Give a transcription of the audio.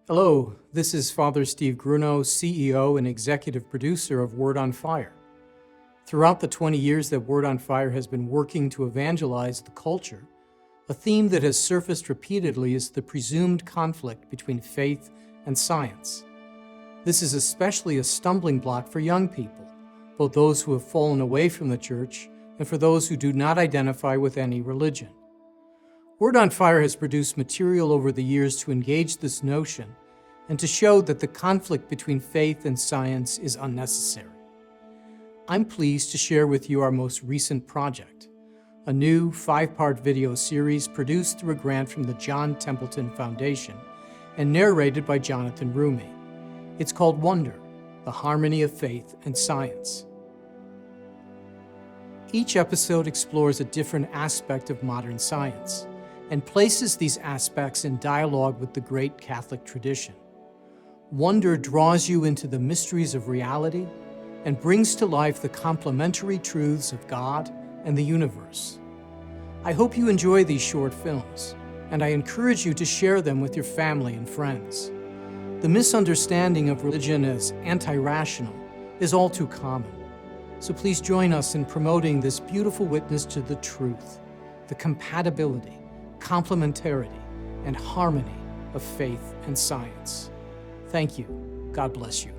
Hello, this is Father Steve Grunow, CEO and executive producer of Word on Fire. Throughout the 20 years that Word on Fire has been working to evangelize the culture, a theme that has surfaced repeatedly is the presumed conflict between faith and science. This is especially a stumbling block for young people, both those who have fallen away from the church and for those who do not identify with any religion. Word on Fire has produced material over the years to engage this notion and to show that the conflict between faith and science is unnecessary. I'm pleased to share with you our most recent project, a new 5-part video series produced through a grant from the John Templeton Foundation and narrated by Jonathan Roumie. It's called Wonder, the Harmony of Faith and Science. Each episode explores a different aspect of modern science and places these aspects in dialogue with the great Catholic tradition. Wonder draws you into the mysteries of reality and brings to life the complementary truths of God and the universe. I hope you enjoy these short films, and I encourage you to share them with your family and friends. The misunderstanding of religion as anti-rational is all too common, so please join us in promoting this beautiful witness to the truth, the compatibility, complementarity, and harmony of faith and science. Thank you. God bless you.